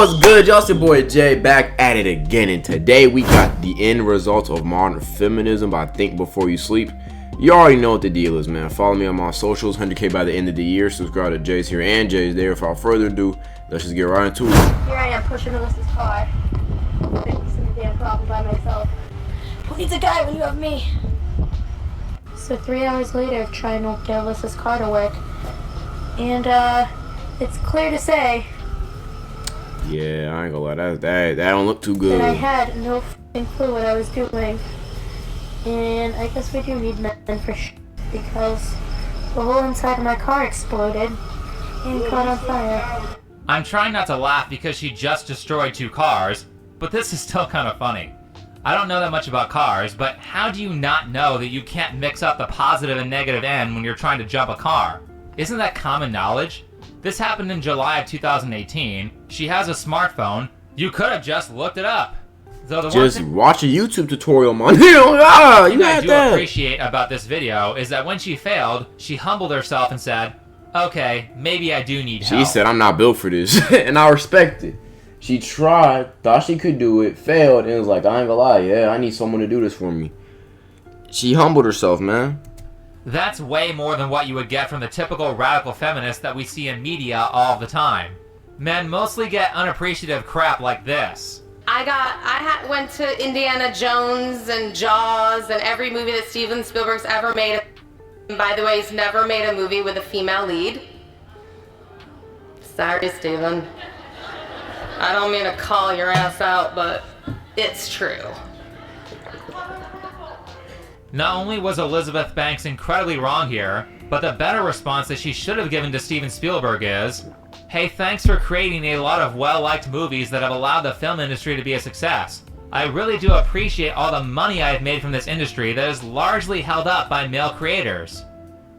what's good? Y'all, it's your boy Jay back at it again, and today we got the end results of modern feminism by Think Before You Sleep. You already know what the deal is, man. Follow me on my socials, 100K by the end of the year. Subscribe to Jay's here and Jay's there. Without further ado, let's just get right into it. Here I am pushing Alyssa's car. Fixing the damn problem by myself. Who needs a guy when you have me? So 3 hours later, trying to get Alyssa's car to work. And it's clear to say Yeah, I ain't gonna lie, that don't look too good. that I had no f***ing clue what I was doing. And I guess we do need men for because the whole inside of my car exploded and caught on fire. I'm trying not to laugh because she just destroyed 2 cars, but this is still kind of funny. I don't know that much about cars, but how do you not know that you can't mix up the positive and negative end when you're trying to jump a car? Isn't that common knowledge? This happened in July of 2018. She has a smartphone. You could have just looked it up. Though the Just one thing watch a YouTube tutorial, man. You I got do that. appreciate about this video is that when she failed, she humbled herself and said, okay, maybe I do need help. She said, I'm not built for this, and I respect it. She tried, thought she could do it, failed, and was like, I ain't gonna lie, yeah, I need someone to do this for me. She humbled herself, man. That's way more than what you would get from the typical radical feminist that we see in media all the time. Men mostly get unappreciative crap like this. Went to Indiana Jones and Jaws and every movie that Steven Spielberg's ever made. And by the way, he's never made a movie with a female lead. Sorry, Steven. I don't mean to call your ass out, but it's true. Not only was Elizabeth Banks incredibly wrong here, but the better response that she should have given to Steven Spielberg is, hey, thanks for creating a lot of well-liked movies that have allowed the film industry to be a success. I really do appreciate all the money I have made from this industry that is largely held up by male creators.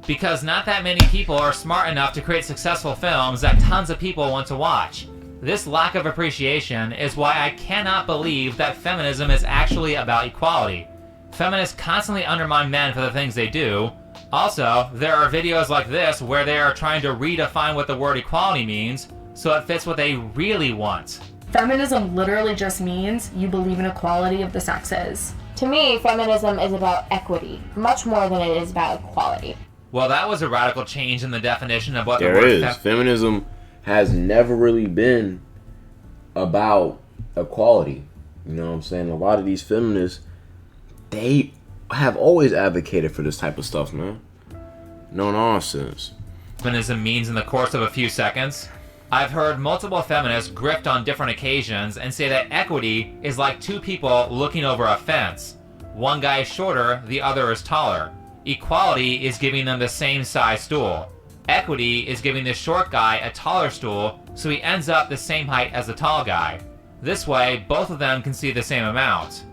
Because not that many people are smart enough to create successful films that tons of people want to watch. This lack of appreciation is why I cannot believe that feminism is actually about equality. Feminists constantly undermine men for the things they do. Also, there are videos like this where they are trying to redefine what the word equality means so it fits what they really want. Feminism literally just means you believe in equality of the sexes. To me, feminism is about equity, much more than it is about equality. Well, that was a radical change in the definition of what the There word is. Feminism has never really been about equality. You know what I'm saying? A lot of these feminists, they have always advocated for this type of stuff, man. No nonsense. Feminism means in the course of a few seconds. I've heard multiple feminists grift on different occasions and say that equity is like 2 people looking over a fence. One guy is shorter, the other is taller. Equality is giving them the same size stool. Equity is giving the short guy a taller stool so he ends up the same height as the tall guy. This way, both of them can see the same amount.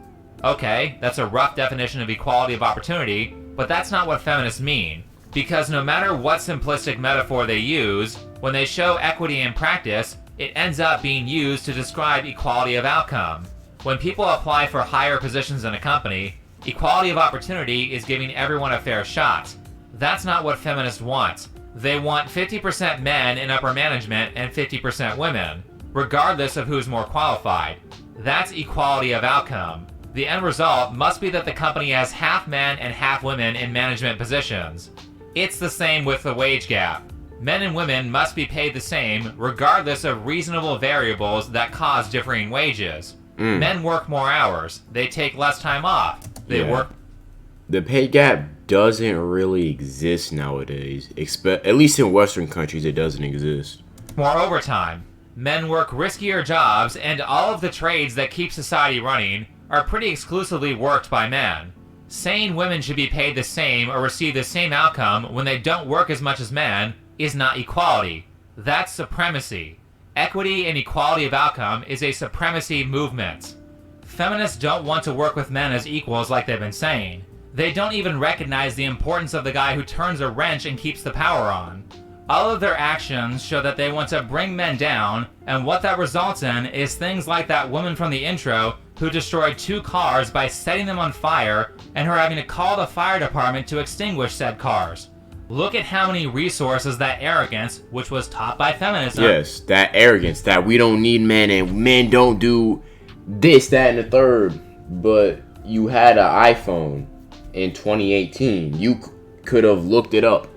Okay, that's a rough definition of equality of opportunity, but that's not what feminists mean. Because no matter what simplistic metaphor they use, when they show equity in practice, it ends up being used to describe equality of outcome. When people apply for higher positions in a company, equality of opportunity is giving everyone a fair shot. That's not what feminists want. They want 50% men in upper management and 50% women, regardless of who's more qualified. That's equality of outcome. The end result must be that the company has half men and half women in management positions. It's the same with the wage gap. Men and women must be paid the same, regardless of reasonable variables that cause differing wages. Men work more hours. They take less time off. The pay gap doesn't really exist nowadays. At least in Western countries, it doesn't exist. More overtime. Men work riskier jobs, and all of the trades that keep society running are pretty exclusively worked by men. Saying women should be paid the same or receive the same outcome when they don't work as much as men is not equality. That's supremacy. Equity and equality of outcome is a supremacy movement. Feminists don't want to work with men as equals like they've been saying. They don't even recognize the importance of the guy who turns a wrench and keeps the power on. All of their actions show that they want to bring men down, and what that results in is things like that woman from the intro who destroyed 2 cars by setting them on fire and her having to call the fire department to extinguish said cars. Look at how many resources that arrogance, which was taught by feminism. Yes, that arrogance that we don't need men and men don't do this, that, and the third. But you had an iPhone in 2018. You could have looked it up.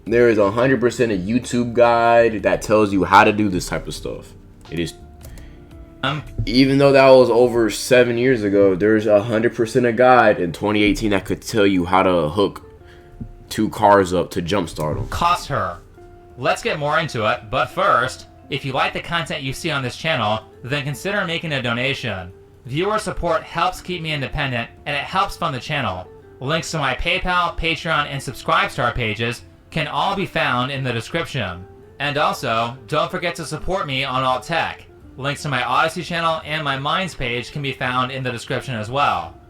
There is 100% a YouTube guide that tells you how to do this type of stuff. It is. Even though that was over 7 years ago, there's 100% a guide in 2018 that could tell you how to hook 2 cars up to jumpstart them. Cost her. Let's get more into it, but first, if you like the content you see on this channel, then consider making a donation. Viewer support helps keep me independent, and it helps fund the channel. Links to my PayPal, Patreon, and Subscribestar pages can all be found in the description. And also, don't forget to support me on Alt Tech. Links to my Odyssey channel and my Minds page can be found in the description as well.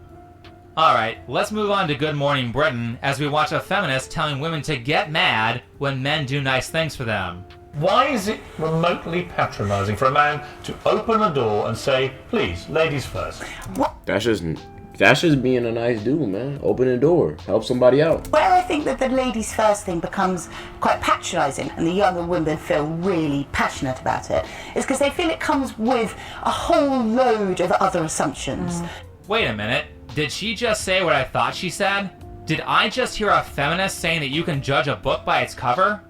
Alright, let's move on to Good Morning Britain as we watch a feminist telling women to get mad when men do nice things for them. Why is it remotely patronising for a man to open a door and say, please, ladies first? That's just being a nice dude, man. Open the door, help somebody out. Where I think that the ladies first thing becomes quite patronising and the younger women feel really passionate about it is because they feel it comes with a whole load of other assumptions. Wait a minute, did she just say what I thought she said? Did I just hear a feminist saying that you can judge a book by its cover?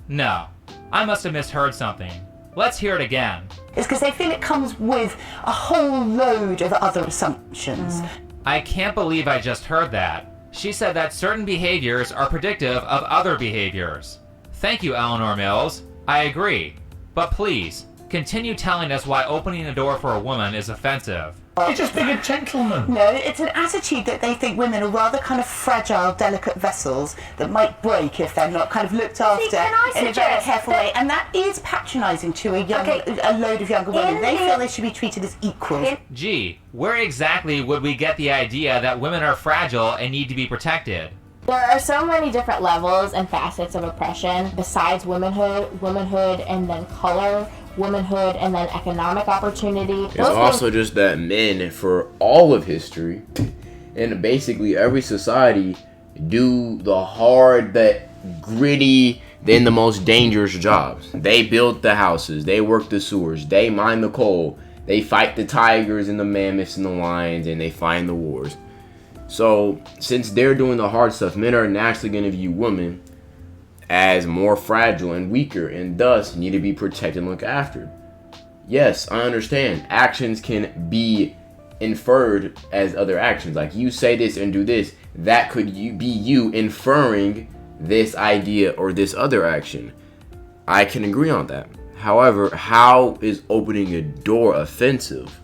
No, I must have misheard something. Let's hear it again. It's because they feel it comes with a whole load of other assumptions. I can't believe I just heard that. She said that certain behaviors are predictive of other behaviors. Thank you, Eleanor Mills. I agree. But please, continue telling us why opening a door for a woman is offensive. You're just being a gentleman. No, it's an attitude that they think women are rather kind of fragile, delicate vessels that might break if they're not kind of looked after can I in a very suggest careful that- way. And that is patronising to a load of younger women. They feel they should be treated as equals. Gee, where exactly would we get the idea that women are fragile and need to be protected? There are so many different levels and facets of oppression besides womanhood and then color, womanhood and then economic opportunity. It's also just that men, for all of history, and basically every society, do the hard, that gritty, then the most dangerous jobs. They build the houses, they work the sewers, they mine the coal, they fight the tigers and the mammoths and the lions, and they find the wars. So, since they're doing the hard stuff, men are naturally going to view women as more fragile and weaker, and thus need to be protected and looked after. Yes, I understand. Actions can be inferred as other actions. Like, you say this and do this, that could be you inferring this idea or this other action. I can agree on that. However, how is opening a door offensive?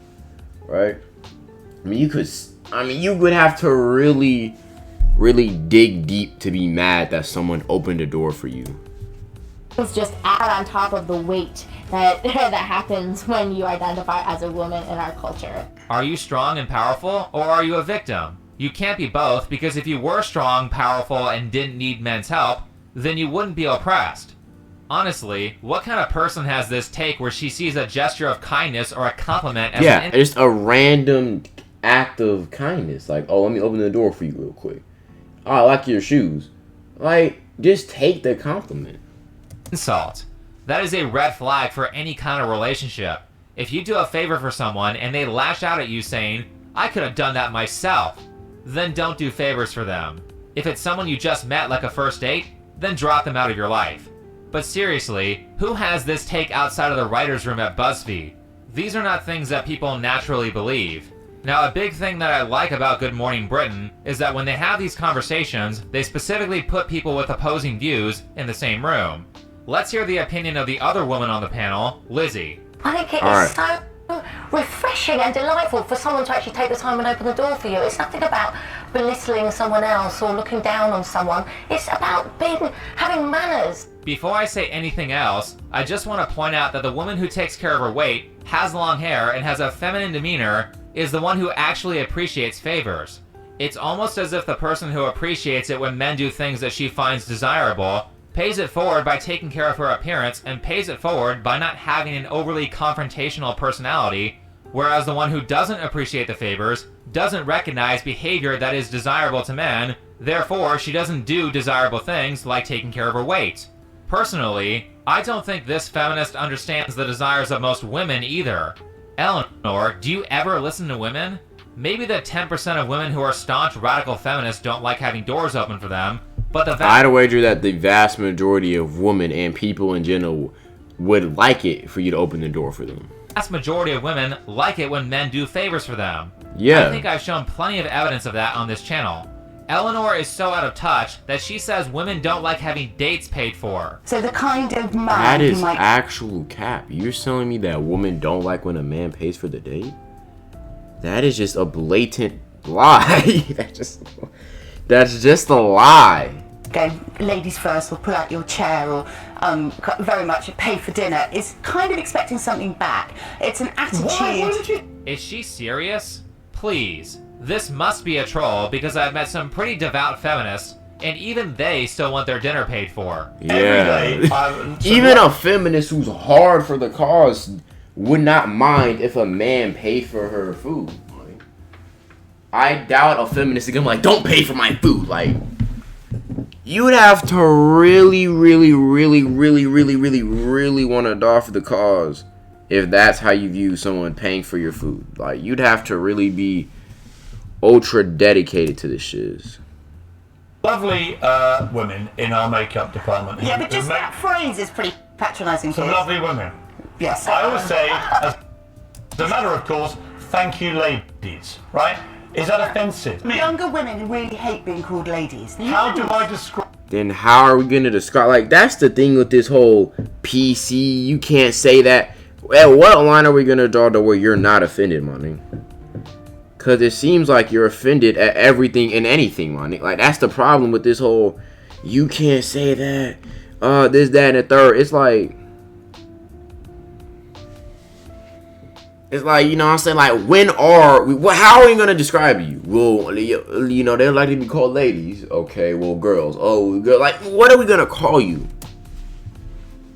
Right? I mean, you would have to really dig deep to be mad that someone opened a door for you. It's just add on top of the weight that happens when you identify as a woman in our culture. Are you strong and powerful, or are you a victim? You can't be both, because if you were strong, powerful, and didn't need men's help, then you wouldn't be oppressed. Honestly, what kind of person has this take where she sees a gesture of kindness or a compliment as just a random act of kindness? Like, oh, let me open the door for you real quick. Oh, I like your shoes. Like, just take the compliment. insult? That is a red flag for any kind of relationship. If you do a favor for someone and they lash out at you saying, I could have done that myself, then don't do favors for them. If it's someone you just met like a first date, then drop them out of your life. But seriously, who has this take outside of the writer's room at BuzzFeed? These are not things that people naturally believe. Now, a big thing that I like about Good Morning Britain is that when they have these conversations, they specifically put people with opposing views in the same room. Let's hear the opinion of the other woman on the panel, Lizzie. I think it is so refreshing and delightful for someone to actually take the time and open the door for you. It's nothing about belittling someone else or looking down on someone. It's about having manners. Before I say anything else, I just want to point out that the woman who takes care of her weight, has long hair, and has a feminine demeanor is the one who actually appreciates favors. It's almost as if the person who appreciates it when men do things that she finds desirable pays it forward by taking care of her appearance and pays it forward by not having an overly confrontational personality, whereas the one who doesn't appreciate the favors doesn't recognize behavior that is desirable to men, Therefore, she doesn't do desirable things like taking care of her weight. Personally, I don't think this feminist understands the desires of most women either. Eleanor, do you ever listen to women? Maybe the 10% of women who are staunch radical feminists don't like having doors open for them, but the I'd wager that the vast majority of women and people in general would like it for you to open the door for them. vast majority of women like it when men do favors for them. Yeah. I think I've shown plenty of evidence of that on this channel. Eleanor is so out of touch that she says women don't like having dates paid for. So the kind of man That who is might... actual cap. You're telling me that women don't like when a man pays for the date? That is just a blatant lie. That's just a lie. Go, ladies first, or pull out your chair, or very much pay for dinner, is kind of expecting something back. It's an attitude. Is she serious? Please. This must be a troll because I've met some pretty devout feminists and even they still want their dinner paid for. Yeah. Even a feminist who's hard for the cause would not mind if a man paid for her food. Like, I doubt a feminist is gonna be like, don't pay for my food. Like, you would have to really want to die for the cause if that's how you view someone paying for your food. Like, you'd have to really be ultra dedicated to this shiz. Lovely women in our makeup department. Yeah, but just that phrase is pretty patronising. Some lovely women. Yes. I always say, as a matter of course, thank you, ladies. Right? Is that offensive? Younger women really hate being called ladies. How do I describe? Then how are we gonna describe? Like, that's the thing with this whole PC. You can't say that. At what line are we gonna draw to where you're not offended, money? Cause it seems like you're offended at everything and anything, money. Like, that's the problem with this whole. You can't say that. This, that, and the third. It's like, you know what I'm saying? Like, how are we going to describe you? Well, you know, they like to be called ladies. Okay, well, girls. Oh, girl. Like, what are we going to call you?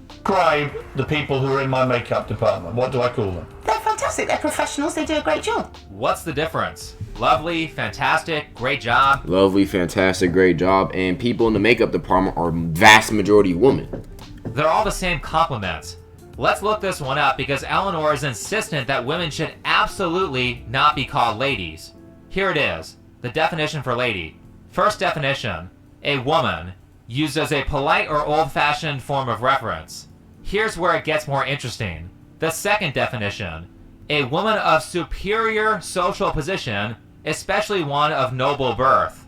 Describe the people who are in my makeup department. What do I call them? They're fantastic. They're professionals. They do a great job. What's the difference? Lovely, fantastic, great job. Lovely, fantastic, great job. And people in the makeup department are vast majority women. They're all the same compliments. Let's look this one up because Eleanor is insistent that women should absolutely not be called ladies. Here it is, the definition for lady. First definition, a woman, used as a polite or old-fashioned form of reference. Here's where it gets more interesting. The second definition, a woman of superior social position, especially one of noble birth.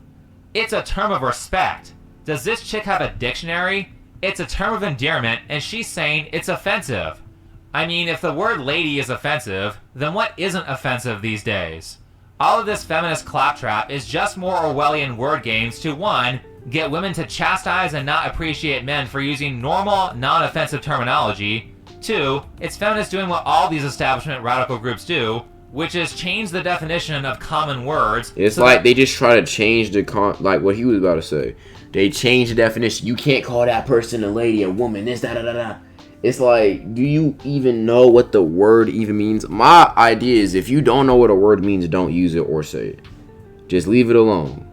It's a term of respect. Does this chick have a dictionary? It's a term of endearment, and she's saying it's offensive. I mean, if the word lady is offensive, then what isn't offensive these days? All of this feminist claptrap is just more Orwellian word games to 1. Get women to chastise and not appreciate men for using normal, non-offensive terminology. 2. It's feminists doing what all these establishment radical groups do, which is change the definition of common words. It's so like they just try to change like what he was about to say. They change the definition. You can't call that person a lady, a woman, this, da. It's like, do you even know what the word even means? My idea is if you don't know what a word means, don't use it or say it. Just leave it alone.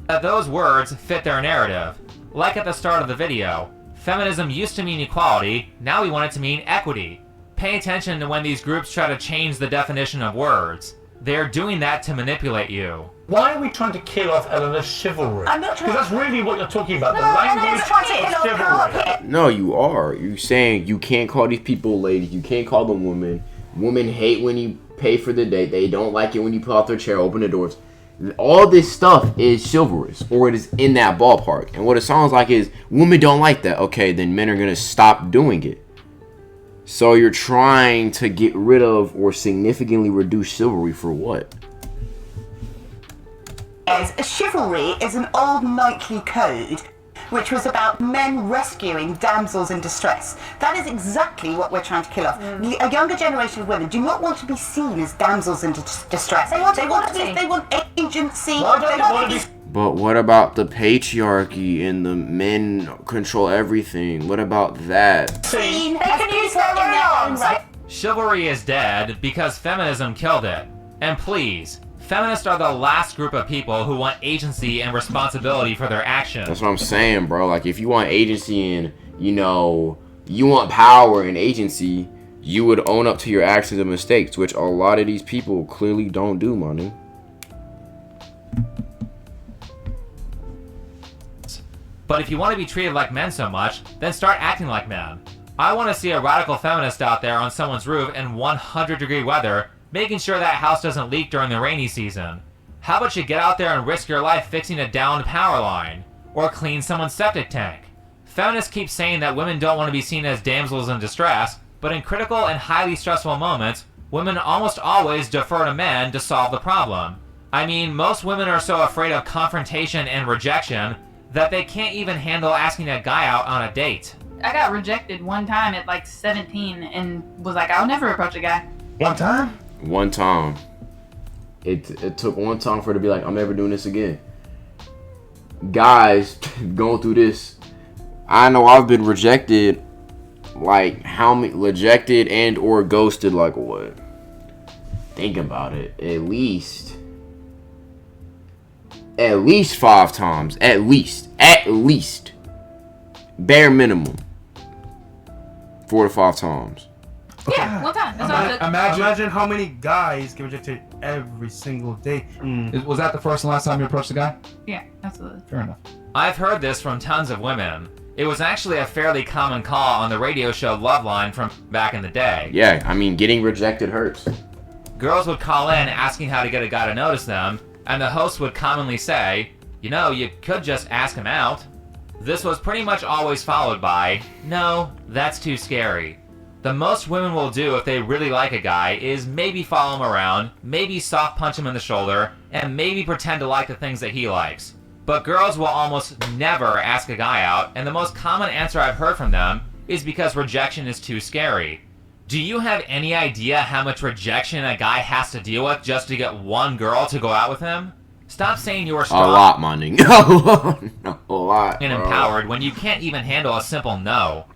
That those words fit their narrative. Like at the start of the video, feminism used to mean equality, now we want it to mean equity. Pay attention to when these groups try to change the definition of words. They're doing that to manipulate you. Why are we trying to kill off Eleanor's chivalry? I'm not trying Because that's really what you're talking about, the No, language I'm of chivalry. No, you are. You're saying you can't call these people ladies. You can't call them women. Women hate when you pay for the date. They don't like it when you pull out their chair, open the doors. All this stuff is chivalrous, or it is in that ballpark. And what it sounds like is women don't like that. Okay, then men are going to stop doing it. So you're trying to get rid of or significantly reduce chivalry for what? Chivalry is an old knightly code which was about men rescuing damsels in distress. That is exactly what we're trying to kill off. A younger generation of women do not want to be seen as damsels in distress. They want agency. Why don't they want to be... But what about the patriarchy and the men control everything? What about that? Seen. They can use their own right. Chivalry is dead because feminism killed it. And please, feminists are the last group of people who want agency and responsibility for their actions. That's what I'm saying, bro. Like, if you want agency and, you want power and agency, you would own up to your actions and mistakes, which a lot of these people clearly don't do, money. But if you want to be treated like men so much, then start acting like men. I want to see a radical feminist out there on someone's roof in 100-degree weather, making sure that house doesn't leak during the rainy season. How about you get out there and risk your life fixing a downed power line? Or clean someone's septic tank? Feminists keep saying that women don't want to be seen as damsels in distress, but in critical and highly stressful moments, women almost always defer to men to solve the problem. I mean, most women are so afraid of confrontation and rejection that they can't even handle asking a guy out on a date. I got rejected one time at like 17 and was like, I'll never approach a guy. One time? One time. It took one time for her to be like, I'm never doing this again. Guys going through this, I know I've been rejected, like how many, rejected and or ghosted, like what? Think about it. At least 5 times. At least. Bare minimum. 4 to 5 times. Yeah, one time. That's all good. Imagine how many guys get rejected every single day. Was that the first and last time you approached a guy? Yeah, absolutely. Fair enough. I've heard this from tons of women. It was actually a fairly common call on the radio show Loveline from back in the day. Yeah, I mean, getting rejected hurts. Girls would call in asking how to get a guy to notice them, and the host would commonly say, you could just ask him out. This was pretty much always followed by, no, that's too scary. The most women will do if they really like a guy is maybe follow him around, maybe soft punch him in the shoulder, and maybe pretend to like the things that he likes. But girls will almost never ask a guy out, and the most common answer I've heard from them is because rejection is too scary. Do you have any idea how much rejection a guy has to deal with just to get one girl to go out with him? Stop saying you are strong a lot, money. A lot, and empowered when you can't even handle a simple no.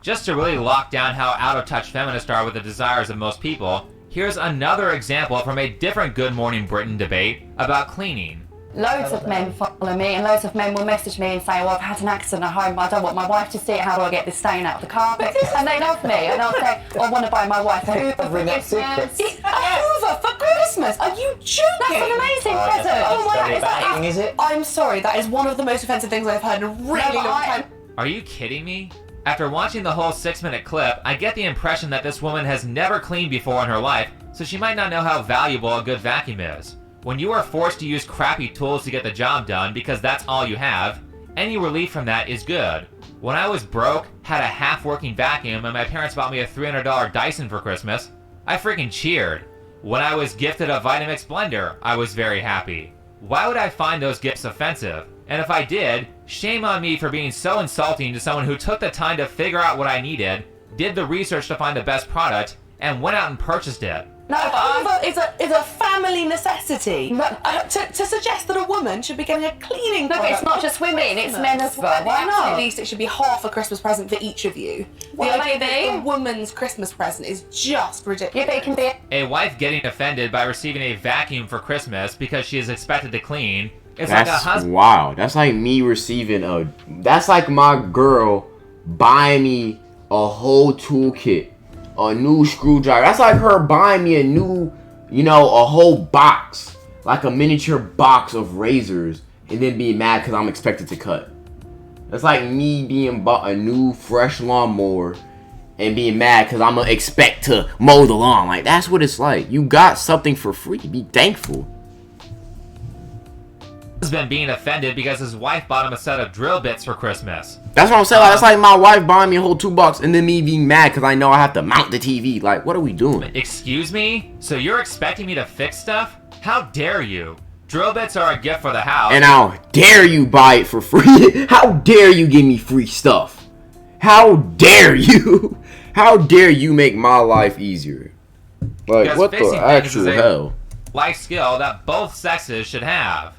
Just to really lock down how out of touch feminists are with the desires of most people, here's another example from a different Good Morning Britain debate about cleaning. Loads of men follow me and loads of men will message me and say, well, I've had an accident at home, I don't want my wife to see it, how do I get this stain out of the carpet? And they love me, and I'll say, I want to buy my wife a Hoover for Christmas. A Hoover for Christmas? Are you joking? That's an amazing present. Oh my God, is it? I'm sorry, that is one of the most offensive things I've heard in a really long time. Are you kidding me? After watching the whole 6-minute clip, I get the impression that this woman has never cleaned before in her life, so she might not know how valuable a good vacuum is. When you are forced to use crappy tools to get the job done because that's all you have, any relief from that is good. When I was broke, had a half-working vacuum, and my parents bought me a $300 Dyson for Christmas, I freaking cheered. When I was gifted a Vitamix blender, I was very happy. Why would I find those gifts offensive? And if I did, shame on me for being so insulting to someone who took the time to figure out what I needed, did the research to find the best product, and went out and purchased it. No, Hoover is a family necessity. To suggest that a woman should be getting a cleaning product. No, it's not just women, it's men as well. Why not? At least it should be half a Christmas present for each of you. The idea that a woman's Christmas present is just ridiculous. Yeah, but it can be a wife getting offended by receiving a vacuum for Christmas because she is expected to clean. It's That's like a husband. wow. That's like me receiving that's like my girl buying me a whole toolkit. A new screwdriver. That's like her buying me a new, a whole box. Like a miniature box of razors. And then being mad because I'm expected to cut. That's like me being bought a new fresh lawnmower. And being mad because I'm going to expect to mow the lawn. Like, that's what it's like. You got something for free. Be thankful. Husband being offended because his wife bought him a set of drill bits for Christmas. That's what I'm saying. Like, that's like my wife buying me a whole $2 and then me being mad because I know I have to mount the TV. Like, what are we doing? Excuse me? So you're expecting me to fix stuff? How dare you? Drill bits are a gift for the house. And how dare you buy it for free? How dare you give me free stuff? How dare you? How dare you make my life easier? Like, because what the actual hell? Life skill that both sexes should have.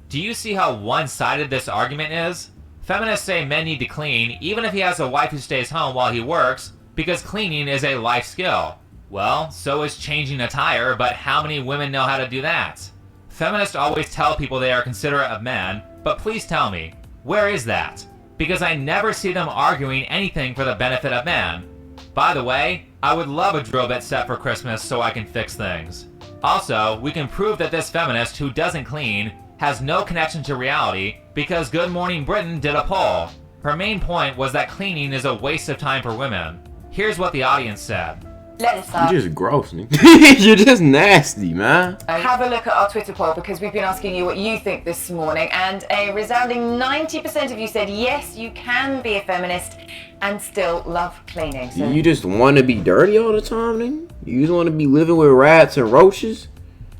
Do you see how one-sided this argument is? Feminists say men need to clean, even if he has a wife who stays home while he works, because cleaning is a life skill. Well, so is changing a tire, but how many women know how to do that? Feminists always tell people they are considerate of men, but please tell me, where is that? Because I never see them arguing anything for the benefit of men. By the way, I would love a drill bit set for Christmas so I can fix things. Also, we can prove that this feminist who doesn't clean has no connection to reality because Good Morning Britain did a poll. Her main point was that cleaning is a waste of time for women. Here's what the audience said. You're just gross, nigga. You're just nasty, man. Have a look at our Twitter poll because we've been asking you what you think this morning, and a resounding 90% of you said yes, you can be a feminist and still love cleaning. So You just want to be dirty all the time, nigga? You just want to be living with rats and roaches?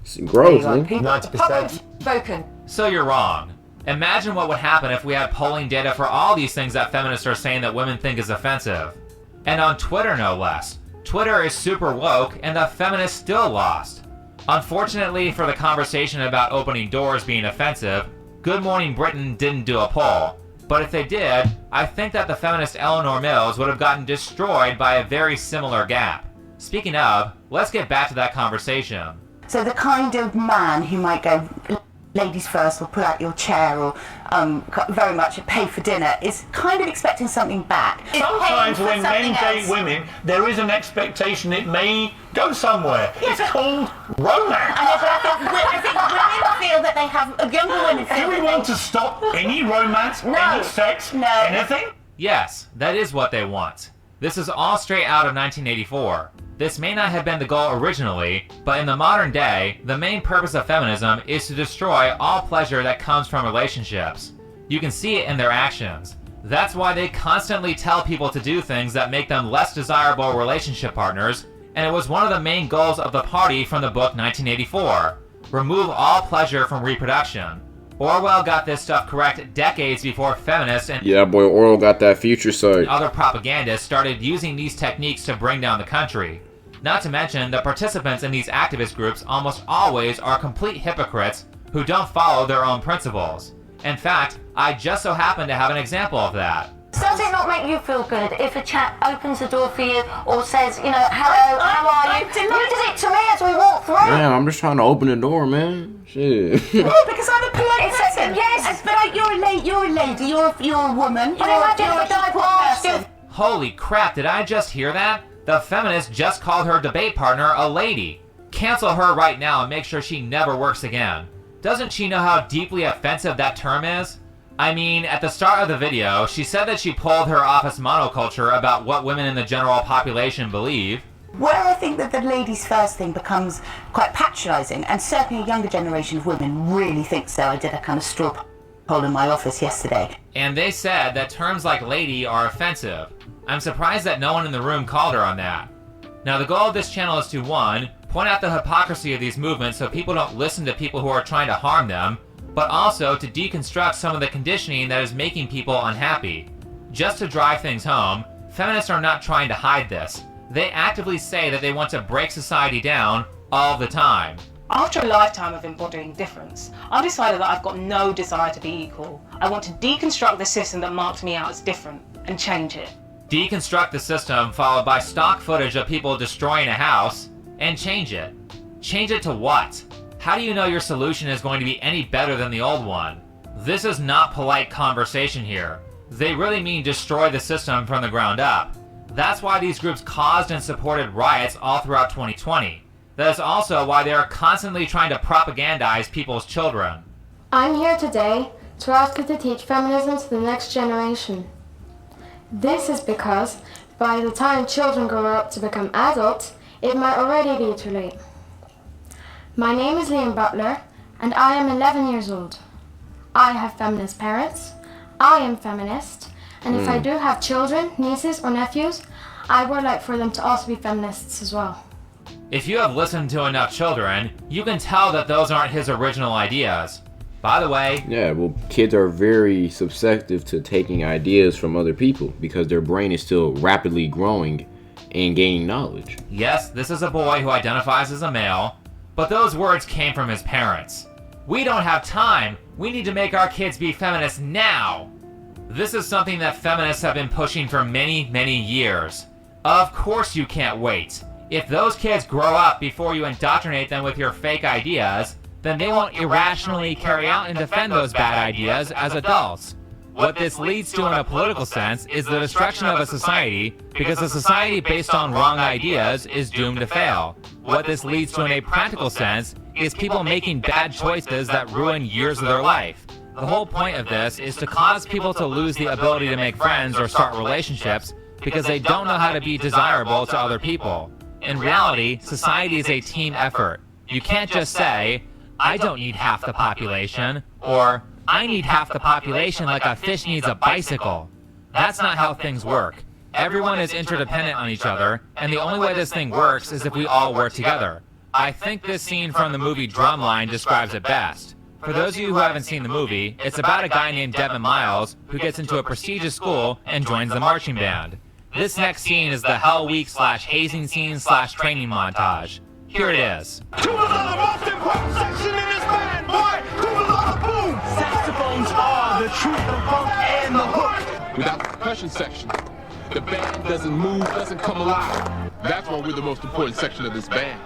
It's gross, nigga. 90%. spoken. So you're wrong. Imagine what would happen if we had polling data for all these things that feminists are saying that women think is offensive. And on Twitter, no less. Twitter is super woke, and the feminists still lost. Unfortunately for the conversation about opening doors being offensive, Good Morning Britain didn't do a poll. But if they did, I think that the feminist Eleanor Mills would have gotten destroyed by a very similar gap. Speaking of, let's get back to that conversation. So the kind of man who might go, ladies first, or put out your chair, or very much pay for dinner, is kind of expecting something back. Sometimes when men date women, there is an expectation it may go somewhere. It's called romance. I think women feel that they have, younger women feel Do we want to stop any romance, any sex, anything? Yes, that is what they want. This is all straight out of 1984. This may not have been the goal originally, but in the modern day, the main purpose of feminism is to destroy all pleasure that comes from relationships. You can see it in their actions. That's why they constantly tell people to do things that make them less desirable relationship partners, and it was one of the main goals of the party from the book 1984. Remove all pleasure from reproduction. Orwell got this stuff correct decades before feminists and Yeah, boy, Orwell got that future sight. other propagandists started using these techniques to bring down the country. Not to mention, the participants in these activist groups almost always are complete hypocrites who don't follow their own principles. In fact, I just so happen to have an example of that. Does it not make you feel good if a chap opens the door for you or says, you know, hello, how are you? You did it to me as we walked through. Damn, I'm just trying to open the door, man. Shit. Oh, because I'm a polite person. Yes, but you're a lady, you're a woman. You're a person. Holy crap, did I just hear that? The feminist just called her debate partner a lady. Cancel her right now and make sure she never works again. Doesn't she know how deeply offensive that term is? I mean, at the start of the video, she said that she pulled her office monoculture about what women in the general population believe. Where I think that the ladies first thing becomes quite patronising, and certainly a younger generation of women really think so. I did a kind of straw poll in my office yesterday. And they said that terms like lady are offensive. I'm surprised that no one in the room called her on that. Now the goal of this channel is to 1. Point out the hypocrisy of these movements so people don't listen to people who are trying to harm them, but also to deconstruct some of the conditioning that is making people unhappy. Just to drive things home, feminists are not trying to hide this. They actively say that they want to break society down all the time. After a lifetime of embodying difference, I've decided that I've got no desire to be equal. I want to deconstruct the system that marked me out as different and change it. Deconstruct the system followed by stock footage of people destroying a house, and change it. Change it to what? How do you know your solution is going to be any better than the old one? This is not polite conversation here. They really mean destroy the system from the ground up. That's why these groups caused and supported riots all throughout 2020. That is also why they are constantly trying to propagandize people's children. I'm here today to ask you to teach feminism to the next generation. This is because by the time children grow up to become adults, it might already be too late. My name is Liam Butler, and I am 11 years old. I have feminist parents, I am feminist, and if I do have children, nieces, or nephews, I would like for them to also be feminists as well. If you have listened to enough children, you can tell that those aren't his original ideas. By the way, Yeah, well, kids are very susceptible to taking ideas from other people because their brain is still rapidly growing and gaining knowledge. yes, this is a boy who identifies as a male, but those words came from his parents. We don't have time. We need to make our kids be feminists now. This is something that feminists have been pushing for many, many years. Of course you can't wait. If those kids grow up before you indoctrinate them with your fake ideas, then they won't irrationally carry out and defend those bad ideas as adults. What this leads to in a political sense is the destruction of a society, because a society based on wrong ideas is doomed to fail. What this leads to in a practical sense is people making bad choices that ruin years of their life. The whole point of this is to cause people to lose the ability to make friends or start relationships because they don't know how to be desirable to other people. In reality, society is a team effort. You can't just say, I don't need half the population, or I need half the population like a fish needs a bicycle. That's not how things work. Everyone is interdependent on each other, and the only way this thing works is if we all work together. I think this scene from the movie Drumline describes it best. For those of you who haven't seen the movie, it's about a guy named Devin Miles who gets into a prestigious school and joins the marching band. This next scene is the Hell Week / hazing scene / training montage. Here it is. Saxophones are the truth, the funk, and the hook. Without the percussion section, the band doesn't move, doesn't come alive. That's why we're the most important section of this band.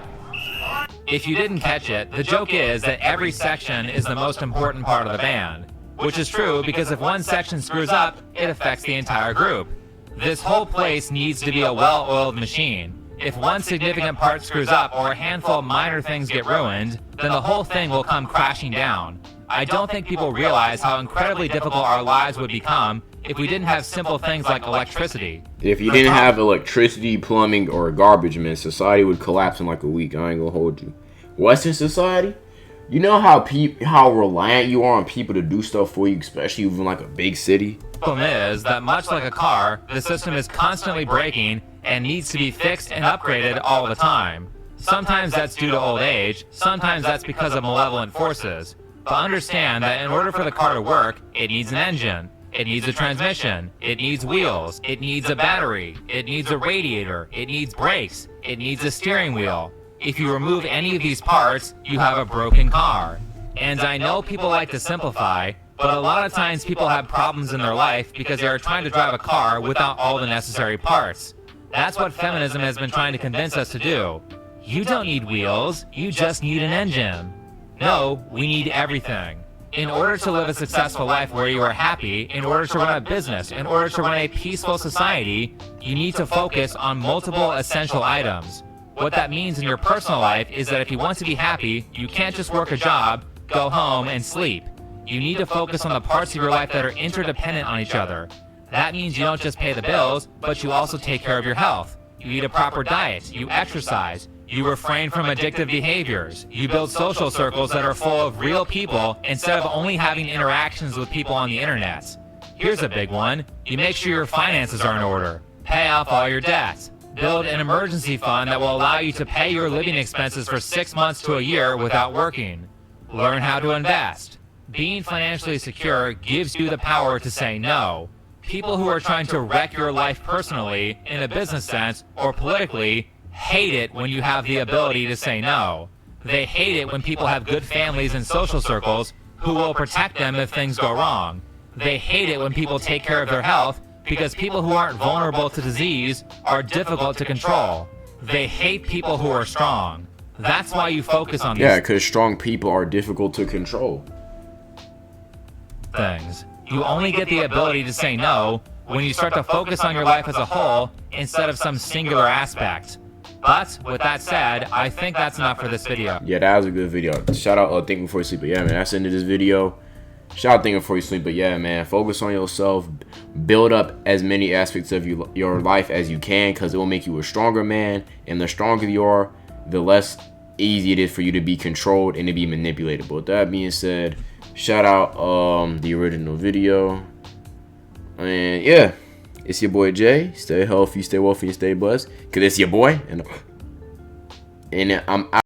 If you didn't catch it, the joke is that every section is the most important part of the band. Which is true because if one section screws up, it affects the entire group. This whole place needs to be a well-oiled machine. If one significant part screws up or a handful of minor things get ruined, then the whole thing will come crashing down. I don't think people realize how incredibly difficult our lives would become if we didn't have simple things like electricity. If you didn't have electricity, plumbing, or garbage, man, society would collapse in like a week. I ain't gonna hold you. Western society, you know how reliant you are on people to do stuff for you, especially even like a big city? The problem is that much like a car, the system is constantly breaking and needs to be fixed and upgraded all the time. Sometimes that's due to old age, sometimes that's because of malevolent forces. But understand that in order for the car to work, it needs an engine, it needs a transmission, it needs wheels, it needs a battery, it needs a radiator, it needs brakes, it needs a steering wheel. If you remove any of these parts, you have a broken car. And I know people like to simplify, but a lot of times people have problems in their life because they are trying to drive a car without all the necessary parts. That's what feminism has been trying to convince us to do. You don't need wheels, you just need an engine. No, we need everything. In order to live a successful life where you are happy, in order to run a business, in order to run a peaceful society, you need to focus on multiple essential items. What that means in your personal life is that if you want to be happy, you can't just work a job, go home, and sleep. You need to focus on the parts of your life that are interdependent on each other. That means you don't just pay the bills, but you also take care of your health. You eat a proper diet, you exercise, you refrain from addictive behaviors, you build social circles that are full of real people instead of only having interactions with people on the internet. Here's a big one. You make sure your finances are in order. Pay off all your debts. Build an emergency fund that will allow you to pay your living expenses for 6 months to a year without working. Learn how to invest. Being financially secure gives you the power to say no. People who are trying to wreck your life personally, in a business sense, or politically, hate it when you have the ability to say no. They hate it when people have good families and social circles who will protect them if things go wrong. They hate it when people take care of their health because people who aren't vulnerable to disease are difficult to control. They hate people who are strong. That's why you focus on these because strong people are difficult to control. things. You only get the ability to say no when you start to focus on your life as a whole instead of some singular aspect. But with that said, I think that's enough for this video. Yeah, that was a good video. Shout out Think Before You Sleep. But yeah, man, that's the end of this video. Shout out Think Before You Sleep. But yeah, man, focus on yourself. Build up as many aspects of your life as you can, because it will make you a stronger man. And the stronger you are, the less easy it is for you to be controlled and to be manipulated. But with that being said, shout out the original video. And yeah, it's your boy Jay. Stay healthy, stay wealthy, and stay blessed. Because it's your boy. And I'm out.